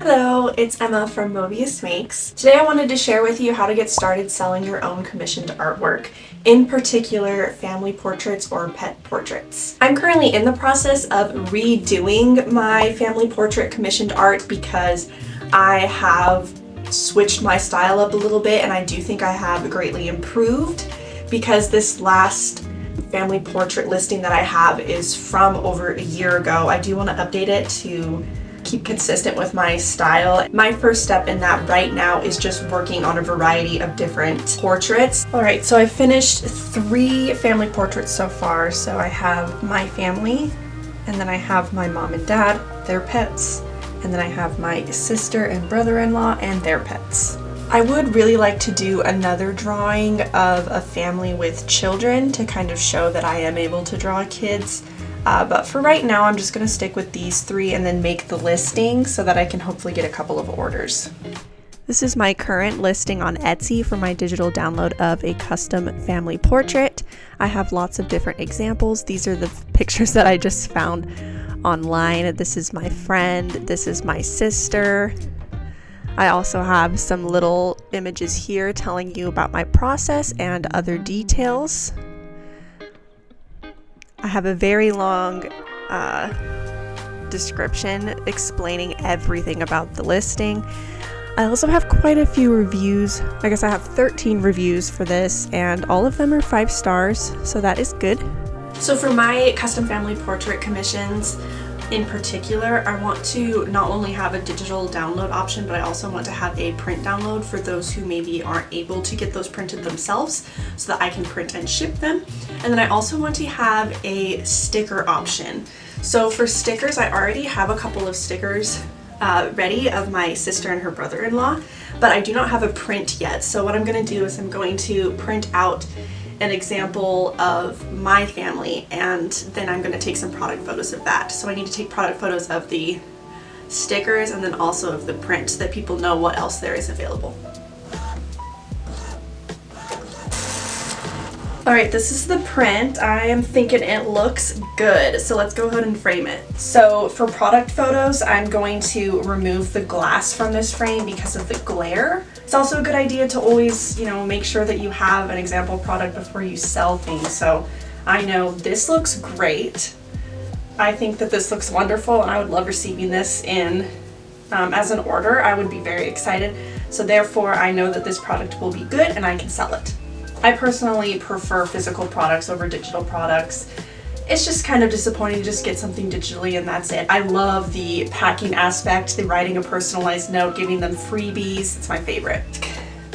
Hello, it's Emma from MoviusMakes. Today I wanted to share with you how to get started selling your own commissioned artwork, in particular family portraits or pet portraits. I'm currently in the process of redoing my family portrait commissioned art because I have switched my style up a little bit, and I do think I have greatly improved because this last family portrait listing that I have is from over a year ago. I do want to update it to keep consistent with my style. My first step in that right now is just working on a variety of different portraits. Alright, so I finished 3 family portraits so far. So I have my family, and then I have my mom and dad, their pets, and then I have my sister and brother-in-law and their pets. I would really like to do another drawing of a family with children to kind of show that I am able to draw kids. But for right now, I'm just going to stick with these 3 and then make the listing so that I can hopefully get a couple of orders. This is my current listing on Etsy for my digital download of a custom family portrait. I have lots of different examples. These are the pictures that I just found online. This is my friend. This is my sister. I also have some little images here telling you about my process and other details. I have a very long description explaining everything about the listing. I also have quite a few reviews. I guess I have 13 reviews for this, and all of them are 5 stars, so that is good. So for my custom family portrait commissions in particular, I want to not only have a digital download option, but I also want to have a print download for those who maybe aren't able to get those printed themselves so that I can print and ship them. And then I also want to have a sticker option. So for stickers, I already have a couple of stickers ready of my sister and her brother-in-law, but I do not have a print yet. So what I'm going to do is I'm going to print out an example of my family, and then I'm going to take some product photos of that. So I need to take product photos of the stickers and then also of the print so that people know what else there is available. Alright, this is the print. I am thinking it looks good, so let's go ahead and frame it. So for product photos, I'm going to remove the glass from this frame because of the glare. It's also a good idea to always, make sure that you have an example product before you sell things. So I know this looks great. I think that this looks wonderful, and I would love receiving this in as an order. I would be very excited. So therefore, I know that this product will be good and I can sell it. I personally prefer physical products over digital products. It's just kind of disappointing to just get something digitally and that's it. I love the packing aspect, the writing a personalized note, giving them freebies. It's my favorite.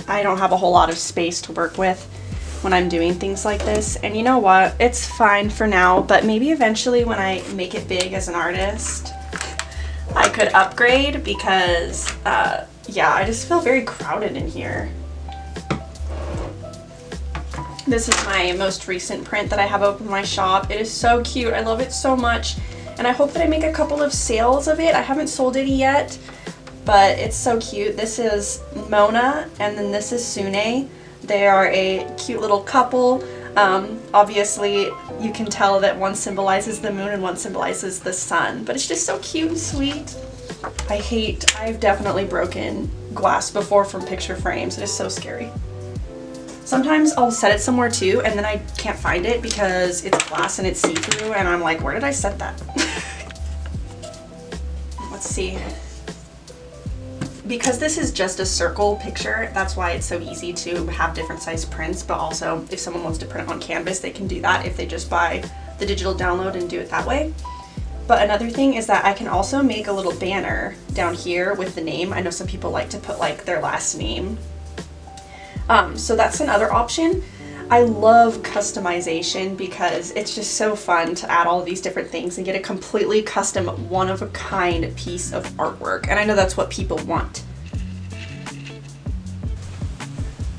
I don't have a whole lot of space to work with when I'm doing things like this. And you know what? It's fine for now, but maybe eventually when I make it big as an artist, I could upgrade because, yeah, I just feel very crowded in here. This is my most recent print that I have open in my shop. It is so cute. I love it so much. And I hope that I make a couple of sales of it. I haven't sold any yet, but it's so cute. This is Mona, and then this is Sune. They are a cute little couple. Obviously, you can tell that one symbolizes the moon and one symbolizes the sun, but it's just so cute and sweet. I've definitely broken glass before from picture frames. It is so scary. Sometimes I'll set it somewhere too, and then I can't find it because it's glass and it's see-through, and I'm like, where did I set that? Let's see. Because this is just a circle picture, that's why it's so easy to have different size prints, but also if someone wants to print it on canvas, they can do that if they just buy the digital download and do it that way. But another thing is that I can also make a little banner down here with the name. I know some people like to put like their last name. So that's another option. I love customization because it's just so fun to add all of these different things and get a completely custom, one-of-a-kind piece of artwork. And I know that's what people want.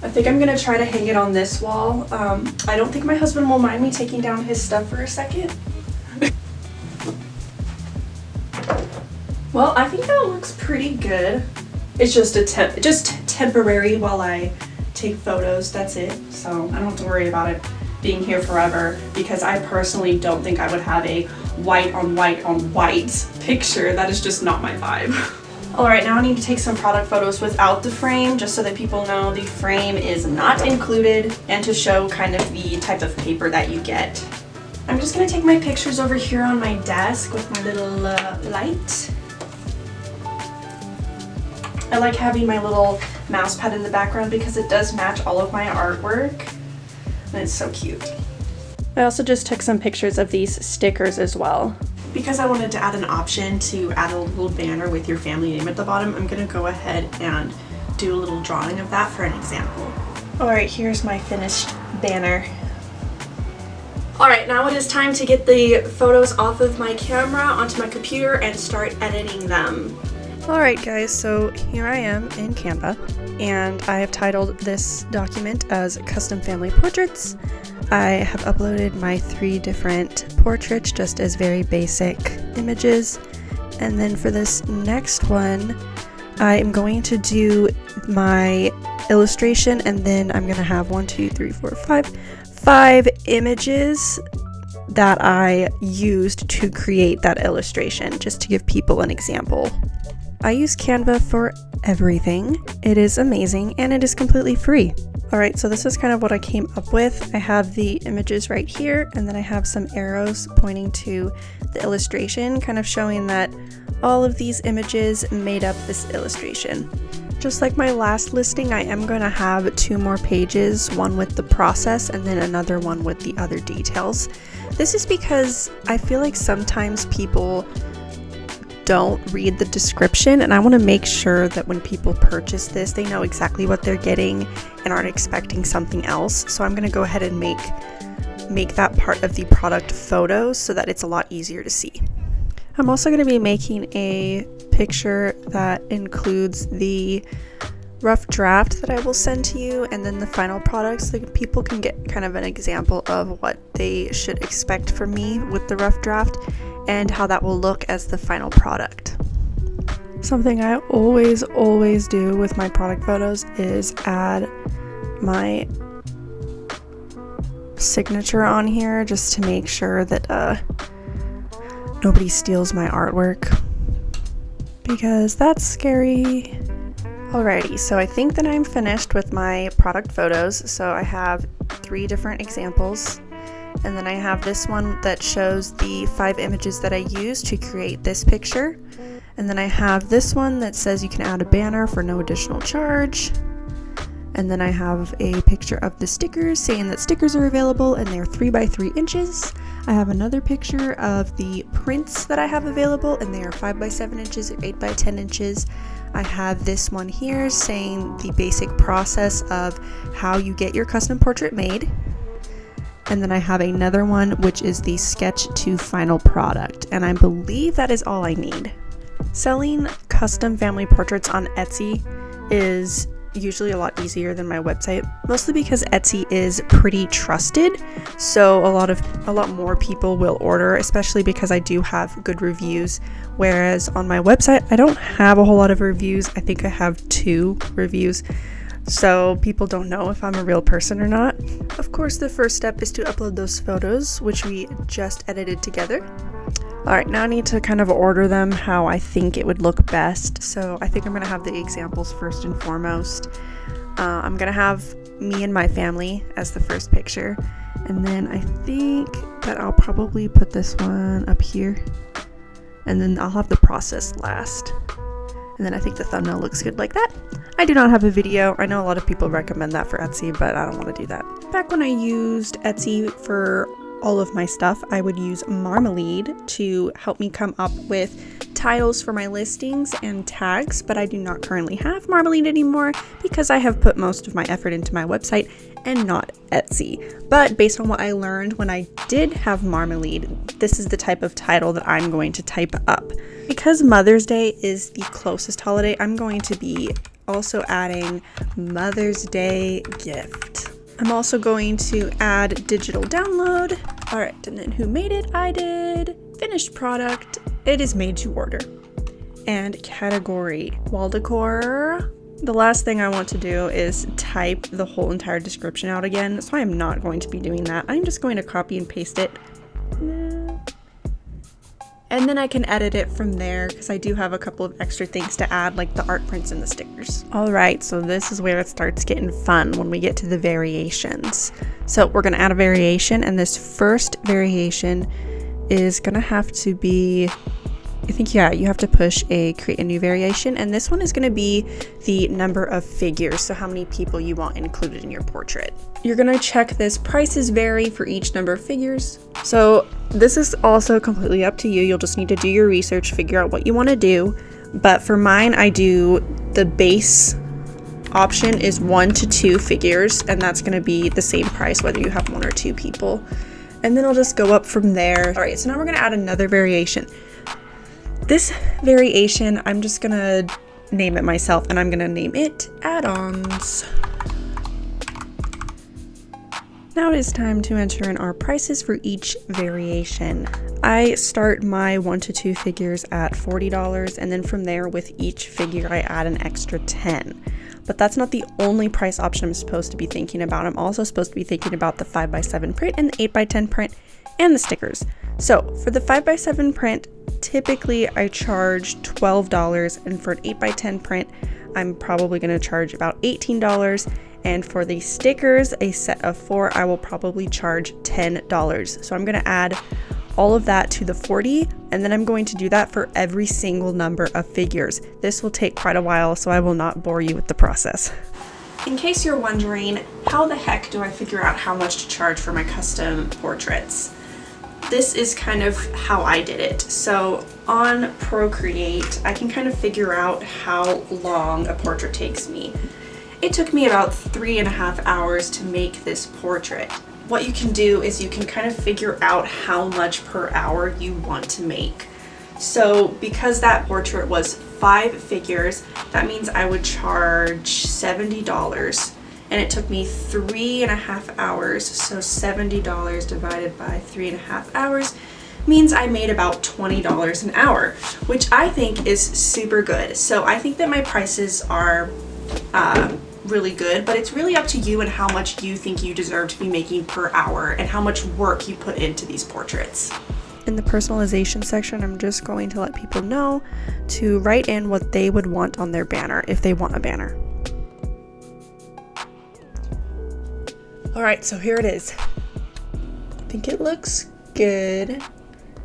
I think I'm gonna try to hang it on this wall. I don't think my husband will mind me taking down his stuff for a second. Well, I think that looks pretty good. It's just temporary while I take photos, that's it. So I don't have to worry about it being here forever because I personally don't think I would have a white on white on white picture. That is just not my vibe. Alright, now I need to take some product photos without the frame, just so that people know the frame is not included, and to show kind of the type of paper that you get. I'm just going to take my pictures over here on my desk with my little light. I like having my little mouse pad in the background because it does match all of my artwork, and it's so cute. I also just took some pictures of these stickers as well. Because I wanted to add an option to add a little banner with your family name at the bottom, I'm going to go ahead and do a little drawing of that for an example. Alright, here's my finished banner. Alright, now it is time to get the photos off of my camera onto my computer and start editing them. Alright guys, so here I am in Canva, and I have titled this document as Custom Family Portraits. I have uploaded my 3 different portraits just as very basic images, and then for this next one I am going to do my illustration, and then I'm going to have 5 images that I used to create that illustration, just to give people an example. I use Canva for everything. It is amazing and it is completely free. Alright, so this is kind of what I came up with. I have the images right here, and then I have some arrows pointing to the illustration, kind of showing that all of these images made up this illustration. Just like my last listing, I am going to have 2 more pages, one with the process and then another one with the other details. This is because I feel like sometimes people don't read the description, and I want to make sure that when people purchase this, they know exactly what they're getting and aren't expecting something else. So I'm going to go ahead and make that part of the product photos so that it's a lot easier to see. I'm also going to be making a picture that includes the rough draft that I will send to you, and then the final product, so that people can get kind of an example of what they should expect from me with the rough draft and how that will look as the final product. Something I always do with my product photos is add my signature on here, just to make sure that nobody steals my artwork, because that's scary. Alrighty, so I think that I'm finished with my product photos. So I have 3 different examples, and then I have this one that shows the 5 images that I used to create this picture, and then I have this one that says you can add a banner for no additional charge, and then I have a picture of the stickers saying that stickers are available and they're 3 by 3 inches. I have another picture of the prints that I have available, and they are 5 by 7 inches or 8 by 10 inches. I have this one here saying the basic process of how you get your custom portrait made. And then I have another one which is the sketch to final product, and I believe that is all I need. Selling custom family portraits on Etsy is usually a lot easier than my website, mostly because Etsy is pretty trusted, so a lot more people will order, especially because I do have good reviews, whereas on my website I don't have a whole lot of reviews. I think I have 2 reviews, so people don't know if I'm a real person or not. Of course, the first step is to upload those photos, which we just edited together. Alright, now I need to kind of order them how I think it would look best. So I think I'm going to have the examples first and foremost. I'm going to have me and my family as the first picture. And then I think that I'll probably put this one up here. And then I'll have the process last. And then I think the thumbnail looks good like that. I do not have a video. I know a lot of people recommend that for Etsy, but I don't want to do that. Back when I used Etsy for all of my stuff, I would use Marmalade to help me come up with titles for my listings and tags, but I do not currently have Marmalade anymore because I have put most of my effort into my website and not Etsy. But based on what I learned when I did have Marmalade, this is the type of title that I'm going to type up. Because Mother's Day is the closest holiday, I'm going to be also adding Mother's Day gift. I'm also going to add digital download. Alright, and then who made it? I did. Finished product. It is made to order. And category, wall decor. The last thing I want to do is type the whole entire description out again, so I am not going to be doing that. I'm just going to copy and paste it. And then I can edit it from there because I do have a couple of extra things to add, like the art prints and the stickers. All right, so this is where it starts getting fun when we get to the variations. So we're gonna add a variation, and this first variation is gonna have to be, I think, yeah, you have to push create a new variation, and this one is going to be the number of figures, so how many people you want included in your portrait. You're going to check this prices vary for each number of figures. So this is also completely up to you. You'll just need to do your research, figure out what you want to do. But for mine, I do the base option is 1 to 2 figures, and that's going to be the same price whether you have 1 or 2 people. And then I'll just go up from there. All right, so now we're going to add another variation. This variation, I'm just gonna name it myself, and I'm gonna name it add-ons. Now it is time to enter in our prices for each variation. I start my 1 to 2 figures at $40, and then from there with each figure I add an extra 10. But that's not the only price option I'm supposed to be thinking about. I'm also supposed to be thinking about the 5x7 print and the 8x10 print and the stickers. So for the 5x7 print, typically I charge $12, and for an 8x10 print, I'm probably going to charge about $18. And for the stickers, a set of 4, I will probably charge $10. So I'm going to add all of that to the 40, and then I'm going to do that for every single number of figures. This will take quite a while, so I will not bore you with the process. In case you're wondering, how the heck do I figure out how much to charge for my custom portraits? This is kind of how I did it. So on Procreate, I can kind of figure out how long a portrait takes me. It took me about 3.5 hours to make this portrait. What you can do is you can kind of figure out how much per hour you want to make. So because that portrait was 5 figures, that means I would charge $70. And it took me 3.5 hours, so $70 divided by 3.5 hours means I made about $20 an hour, which I think is super good. So I think that my prices are really good, but it's really up to you and how much you think you deserve to be making per hour and how much work you put into these portraits. In the personalization section, I'm just going to let people know to write in what they would want on their banner if they want a banner. All right, so here it is. I think it looks good.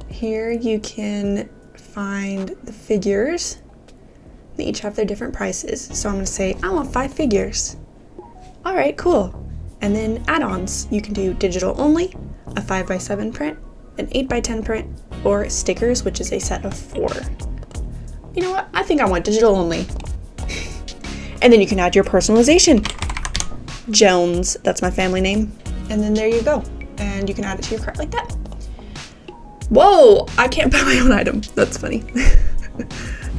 Here you can find the figures. They each have their different prices. So I'm gonna say, I want 5 figures. All right, cool. And then add-ons. You can do digital only, a 5x7 print, an 8x10 print, or stickers, which is a set of 4. You know what? I think I want digital only. And then you can add your personalization. Jones, that's my family name. And then there you go. And you can add it to your cart like that. Whoa, I can't buy my own item. That's funny.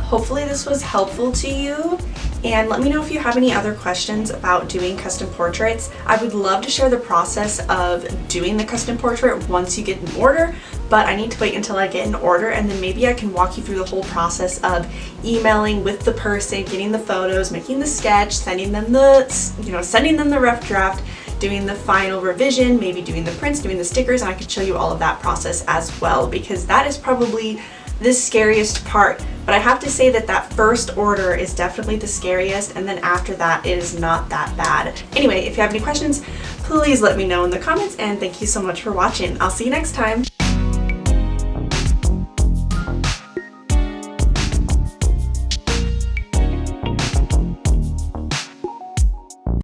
Hopefully this was helpful to you, and let me know if you have any other questions about doing custom portraits. I would love to share the process of doing the custom portrait once you get an order, but I need to wait until I get an order, and then maybe I can walk you through the whole process of emailing with the person, getting the photos, making the sketch, sending them the rough draft, doing the final revision, maybe doing the prints, doing the stickers, and I could show you all of that process as well, because that is probably the scariest part. But I have to say that that first order is definitely the scariest, and then after that it is not that bad. Anyway, if you have any questions, please let me know in the comments, and thank you so much for watching. I'll see you next time.